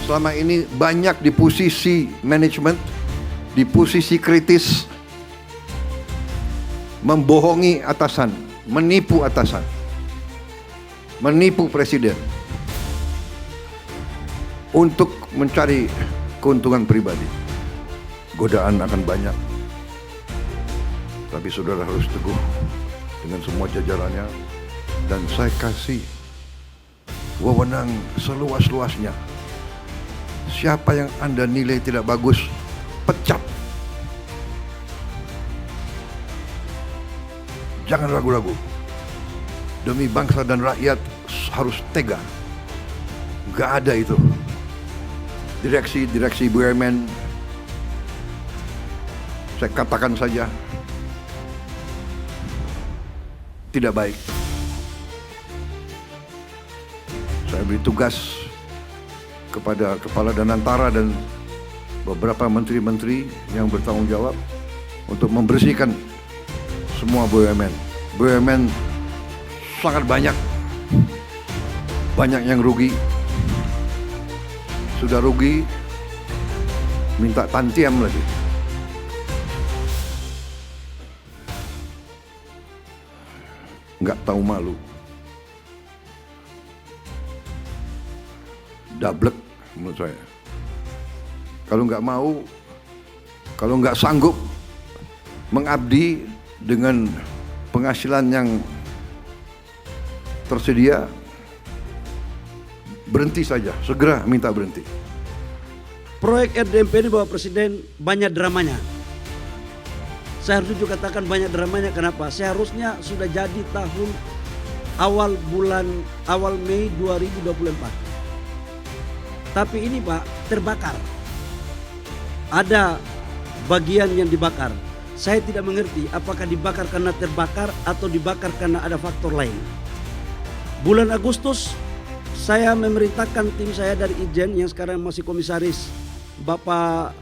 selama ini banyak di posisi manajemen, di posisi kritis, membohongi atasan, menipu atasan, menipu presiden untuk mencari keuntungan pribadi. Godaan akan banyak, tapi saudara harus teguh dengan semua jajarannya, dan saya kasih wewenang seluas-luasnya. Siapa yang Anda nilai tidak bagus, pecat. Jangan ragu-ragu. Demi bangsa dan rakyat harus tega. Gak ada itu. Direksi BUMN, saya katakan saja, tidak baik. Saya beri tugas kepada Kepala Danantara dan beberapa menteri-menteri yang bertanggung jawab untuk membersihkan semua BUMN. BUMN sangat banyak yang rugi. Sudah rugi, minta tantiam lagi. Nggak tahu malu. Dablek menurut saya. Kalau nggak mau, kalau nggak sanggup mengabdi dengan penghasilan yang tersedia, berhenti saja, segera minta berhenti. Proyek RDMP ini Bapak Presiden banyak dramanya. Saya harus juga katakan banyak dramanya. Kenapa? Seharusnya sudah jadi tahun awal Mei 2024. Tapi ini Pak terbakar. Ada bagian yang dibakar. Saya tidak mengerti apakah dibakar karena terbakar atau dibakar karena ada faktor lain. Bulan Agustus saya memerintahkan tim saya dari Irjen yang sekarang masih komisaris, Bapak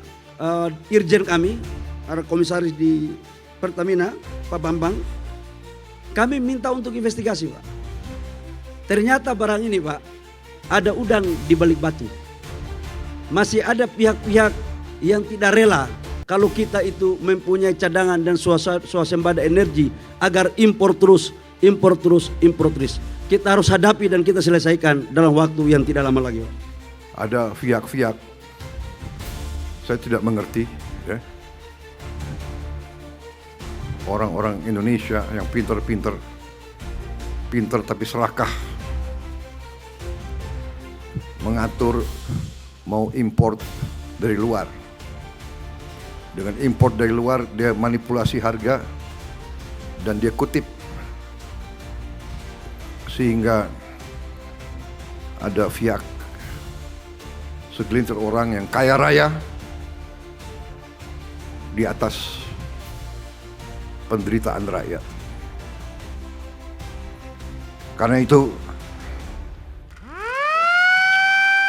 Irjen kami, ada komisaris di Pertamina, Pak Bambang. Kami minta untuk investigasi Pak. Ternyata barang ini Pak, ada udang di balik batu. Masih ada pihak-pihak yang tidak rela kalau kita itu mempunyai cadangan dan swasembada energi agar impor terus. Kita harus hadapi dan kita selesaikan dalam waktu yang tidak lama lagi. Ada pihak-pihak, saya tidak mengerti, ya. Orang-orang Indonesia yang pintar tapi serakah, mengatur mau import dari luar. Dengan import dari luar dia manipulasi harga dan dia kutip sehingga ada pihak segelintir orang yang kaya raya di atas penderitaan rakyat. Karena itu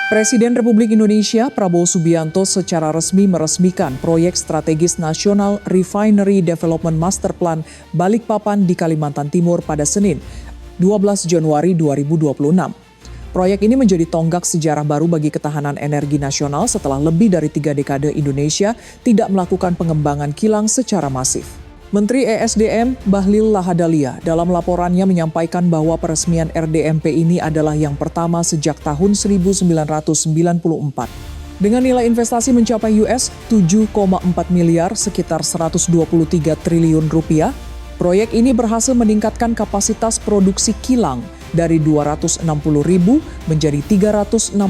Presiden Republik Indonesia Prabowo Subianto secara resmi meresmikan proyek strategis nasional Refinery Development Master Plan Balikpapan di Kalimantan Timur pada Senin, 12 Januari 2026. Proyek ini menjadi tonggak sejarah baru bagi ketahanan energi nasional setelah lebih dari 3 dekade Indonesia tidak melakukan pengembangan kilang secara masif. Menteri ESDM Bahlil Lahadalia dalam laporannya menyampaikan bahwa peresmian RDMP ini adalah yang pertama sejak tahun 1994. Dengan nilai investasi mencapai US 7,4 miliar sekitar 123 triliun rupiah, proyek ini berhasil meningkatkan kapasitas produksi kilang dari 260.000 menjadi 360.000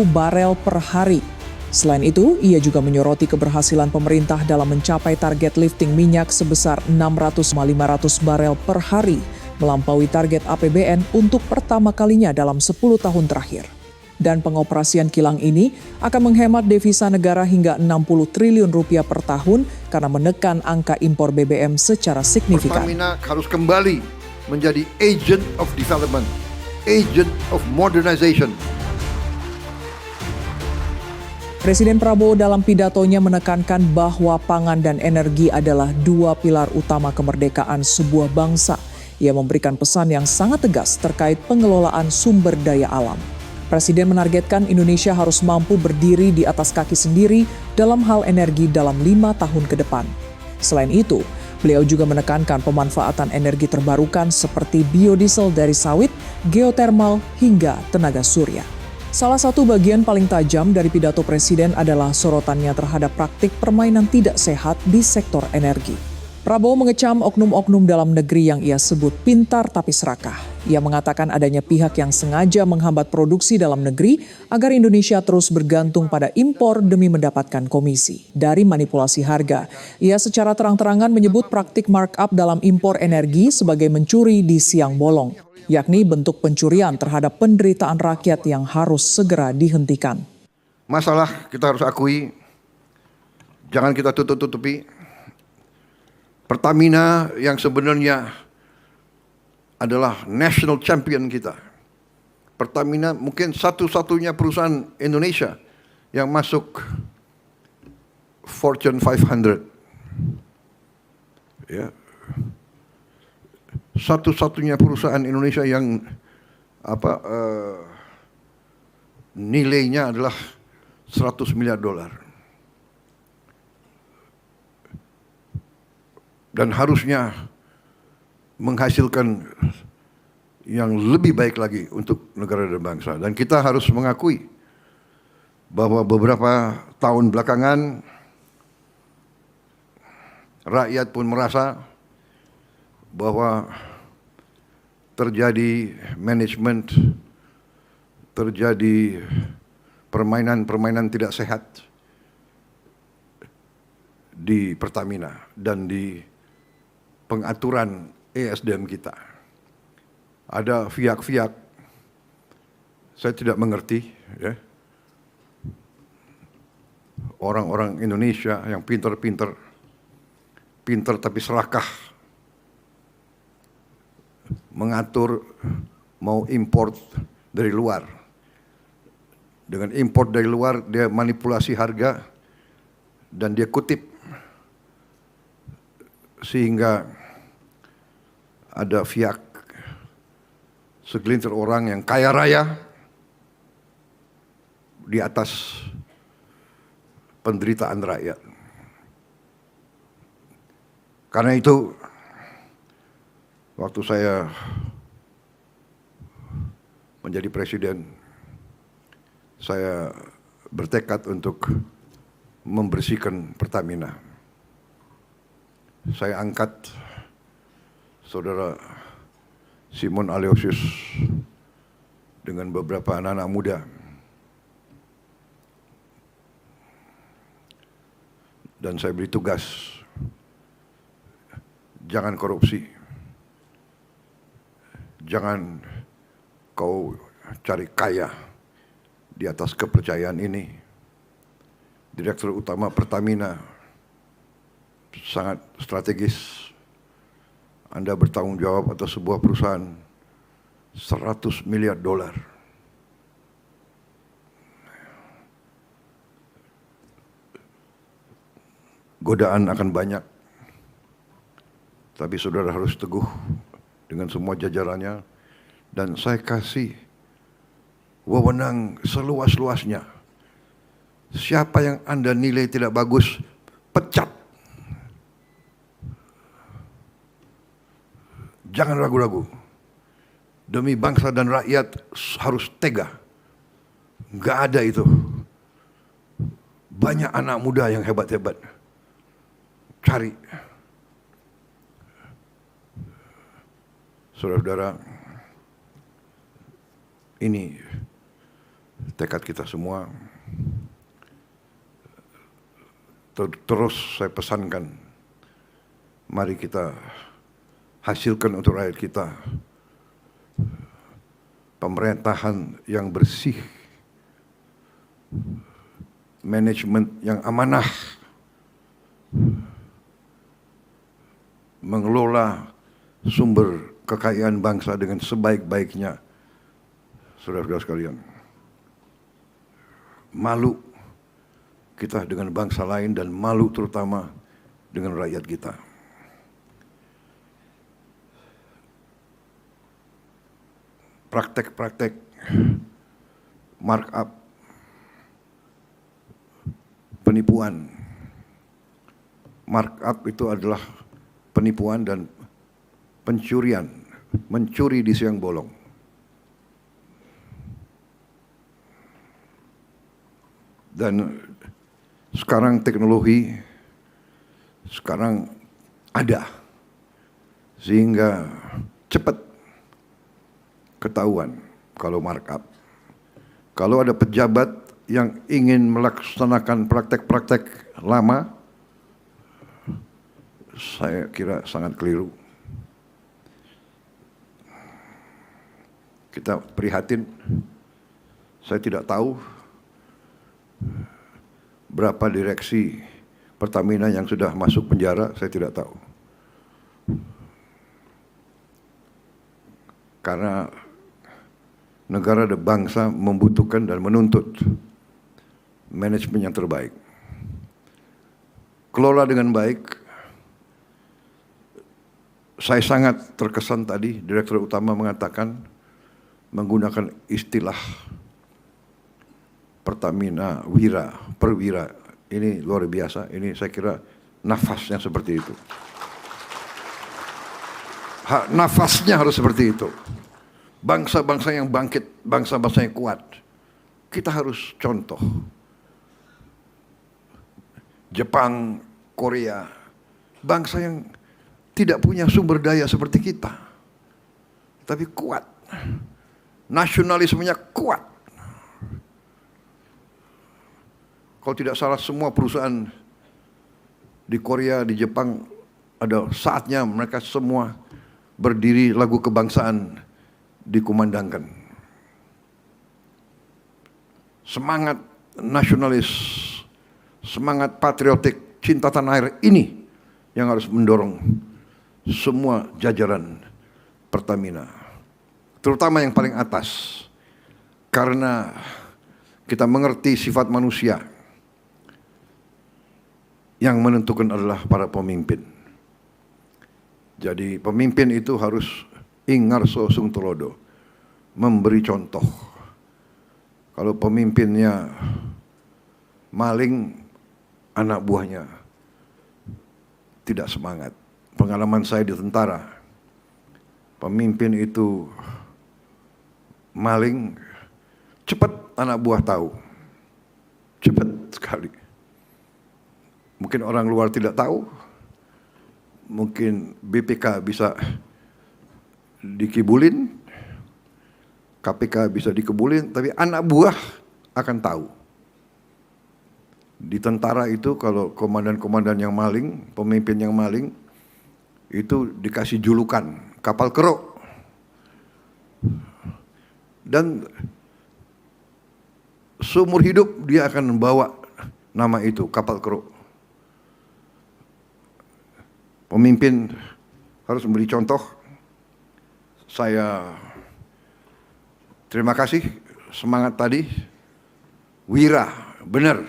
barel per hari. Selain itu, ia juga menyoroti keberhasilan pemerintah dalam mencapai target lifting minyak sebesar 600,500 barel per hari, melampaui target APBN untuk pertama kalinya dalam 10 tahun terakhir. Dan pengoperasian kilang ini akan menghemat devisa negara hingga 60 triliun rupiah per tahun karena menekan angka impor BBM secara signifikan. Pertamina harus kembali menjadi agent of development, agent of modernization. Presiden Prabowo dalam pidatonya menekankan bahwa pangan dan energi adalah dua pilar utama kemerdekaan sebuah bangsa. Ia memberikan pesan yang sangat tegas terkait pengelolaan sumber daya alam. Presiden menargetkan Indonesia harus mampu berdiri di atas kaki sendiri dalam hal energi dalam 5 tahun ke depan. Selain itu, beliau juga menekankan pemanfaatan energi terbarukan seperti biodiesel dari sawit, geotermal, hingga tenaga surya. Salah satu bagian paling tajam dari pidato Presiden adalah sorotannya terhadap praktik permainan tidak sehat di sektor energi. Prabowo mengecam oknum-oknum dalam negeri yang ia sebut pintar tapi serakah. Ia mengatakan adanya pihak yang sengaja menghambat produksi dalam negeri agar Indonesia terus bergantung pada impor demi mendapatkan komisi dari manipulasi harga. Ia secara terang-terangan menyebut praktik markup dalam impor energi sebagai mencuri di siang bolong, yakni bentuk pencurian terhadap penderitaan rakyat yang harus segera dihentikan. Masalah kita harus akui, jangan kita tutup-tutupi. Pertamina yang sebenarnya adalah national champion kita. Pertamina mungkin satu-satunya perusahaan Indonesia yang masuk Fortune 500. Ya. Satu-satunya perusahaan Indonesia yang nilainya adalah $100 miliar. Dan harusnya menghasilkan yang lebih baik lagi untuk negara dan bangsa. Dan kita harus mengakui bahwa beberapa tahun belakangan rakyat pun merasa bahwa terjadi manajemen, terjadi permainan-permainan tidak sehat di Pertamina dan di pengaturan ESDM kita. Ada pihak-pihak, saya tidak mengerti, ya. Orang-orang Indonesia yang pintar tapi serakah, mengatur mau import dari luar. Dengan import dari luar, dia manipulasi harga dan dia kutip sehingga ada pihak segelintir orang yang kaya raya di atas penderitaan rakyat. Karena itu, waktu saya menjadi presiden, saya bertekad untuk membersihkan Pertamina. Saya angkat Saudara Simon Aleosius dengan beberapa anak-anak muda. Dan saya beri tugas, jangan korupsi. Jangan kau cari kaya di atas kepercayaan ini. Direktur Utama Pertamina sangat strategis. Anda bertanggung jawab atas sebuah perusahaan $100 miliar. Godaan akan banyak, tapi saudara harus teguh dengan semua jajarannya. Dan saya kasih wewenang seluas-luasnya. Siapa yang Anda nilai tidak bagus, pecat. Jangan ragu-ragu. Demi bangsa dan rakyat harus tega. Nggak ada itu. Banyak anak muda yang hebat-hebat. Cari. Saudara-saudara, ini tekad kita semua. Terus saya pesankan, mari kita hasilkan untuk rakyat kita pemerintahan yang bersih, manajemen yang amanah, mengelola sumber kekayaan bangsa dengan sebaik-baiknya. Saudara-saudara sekalian, malu kita dengan bangsa lain dan malu terutama dengan rakyat kita. Praktek-praktek markup, penipuan. Markup itu adalah penipuan dan pencurian, mencuri di siang bolong. Dan sekarang teknologi ada, sehingga cepat ketahuan kalau markup. Kalau ada pejabat yang ingin melaksanakan praktek-praktek lama, saya kira sangat keliru. Kita prihatin, saya tidak tahu berapa direksi Pertamina yang sudah masuk penjara, saya tidak tahu. Karena negara dan bangsa membutuhkan dan menuntut manajemen yang terbaik. Kelola dengan baik. Saya sangat terkesan tadi Direktur Utama mengatakan menggunakan istilah Pertamina Wira, Perwira. Ini luar biasa, ini saya kira nafasnya seperti itu. Nafasnya harus seperti itu. Bangsa-bangsa yang bangkit, bangsa-bangsa yang kuat. Kita harus contoh. Jepang, Korea, bangsa yang tidak punya sumber daya seperti kita, tapi kuat. Nasionalismenya kuat. Kalau tidak salah semua perusahaan di Korea, di Jepang, ada saatnya mereka semua berdiri lagu kebangsaan dikumandangkan. Semangat nasionalis, semangat patriotik, cinta tanah air ini yang harus mendorong semua jajaran Pertamina, terutama yang paling atas, karena kita mengerti sifat manusia. Yang menentukan adalah para pemimpin. Jadi pemimpin itu harus ingarso sung tulodo, memberi contoh. Kalau pemimpinnya maling, anak buahnya tidak semangat. Pengalaman saya di tentara, pemimpin itu maling, cepat anak buah tahu, cepat sekali. Mungkin orang luar tidak tahu, mungkin BPK bisa dikibulin, KPK bisa dikibulin, tapi anak buah akan tahu. Di tentara itu kalau komandan-komandan yang maling, pemimpin yang maling, itu dikasih julukan kapal keruk. Dan seumur hidup dia akan membawa nama itu, kapal keruk. Pemimpin harus memberi contoh. Saya terima kasih semangat tadi. Wira, benar.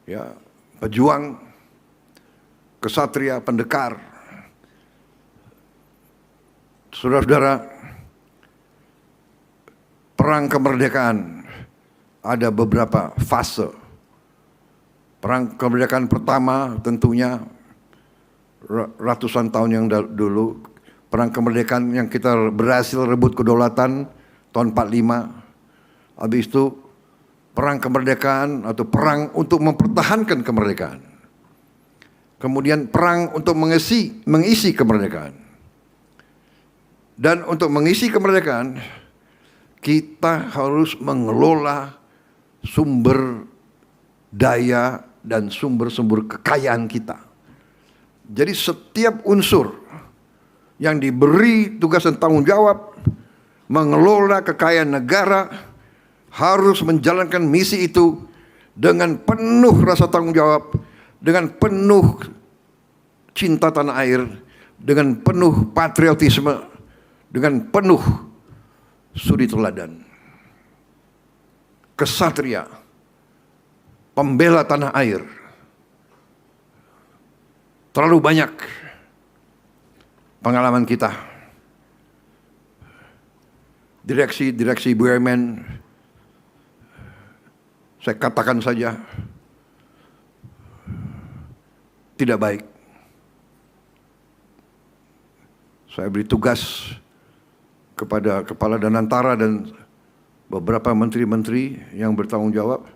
Ya, pejuang, kesatria, pendekar. Saudara-saudara, perang kemerdekaan ada beberapa fase. Perang kemerdekaan pertama tentunya ratusan tahun yang dulu, perang kemerdekaan yang kita berhasil rebut kedaulatan tahun 45. Habis itu perang kemerdekaan atau perang untuk mempertahankan kemerdekaan. Kemudian perang untuk mengisi kemerdekaan. Dan untuk mengisi kemerdekaan, kita harus mengelola sumber daya dan sumber-sumber kekayaan kita. Jadi setiap unsur yang diberi tugas dan tanggung jawab mengelola kekayaan negara harus menjalankan misi itu dengan penuh rasa tanggung jawab, dengan penuh cinta tanah air, dengan penuh patriotisme, dengan penuh suri teladan. Kesatria, pembela tanah air. Terlalu banyak pengalaman kita. Direksi BUMN saya katakan saja, tidak baik. Saya beri tugas kepada Kepala Danantara dan beberapa menteri-menteri yang bertanggung jawab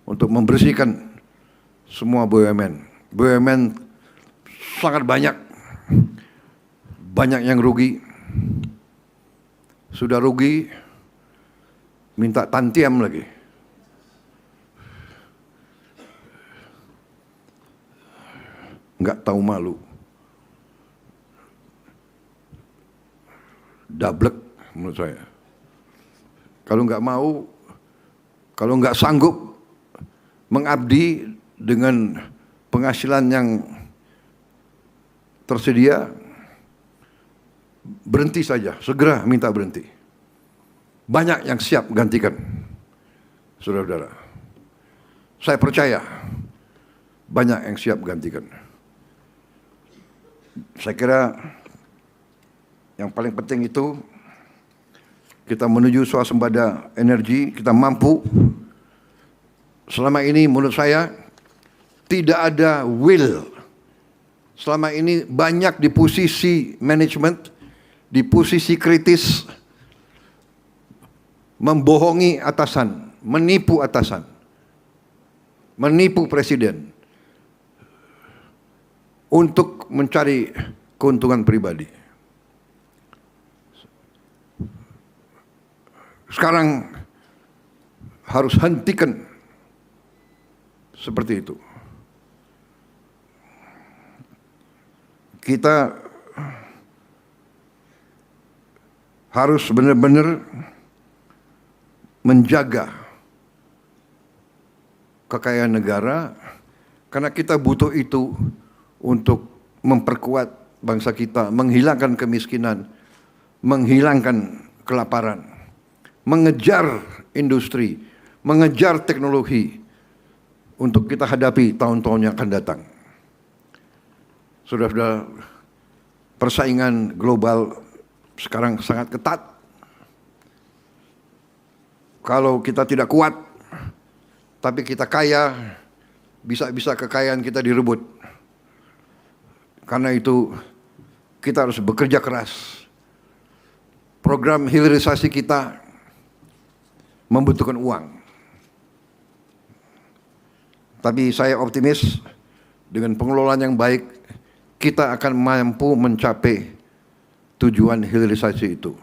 untuk membersihkan semua BUMN. BUMN sangat banyak yang rugi. Sudah rugi, minta tantiam lagi. Nggak tahu malu. Dablek menurut saya. Kalau nggak mau, kalau nggak sanggup mengabdi dengan penghasilan yang tersedia, berhenti saja, segera minta berhenti. Banyak yang siap gantikan, saudara-saudara. Saya percaya banyak yang siap gantikan. Saya kira yang paling penting itu kita menuju swasembada energi, kita mampu. Selama ini menurut saya tidak ada will. Selama ini banyak di posisi manajemen, di posisi kritis, membohongi atasan, menipu atasan, menipu presiden untuk mencari keuntungan pribadi. Sekarang harus hentikan seperti itu. Kita harus benar-benar menjaga kekayaan negara, karena kita butuh itu untuk memperkuat bangsa kita, menghilangkan kemiskinan, menghilangkan kelaparan, mengejar industri, mengejar teknologi untuk kita hadapi tahun-tahun yang akan datang. Sudah persaingan global sekarang sangat ketat. Kalau kita tidak kuat, tapi kita kaya, bisa-bisa kekayaan kita direbut. Karena itu kita harus bekerja keras. Program hilirisasi kita membutuhkan uang. Tapi saya optimis dengan pengelolaan yang baik, kita akan mampu mencapai tujuan hilirisasi itu.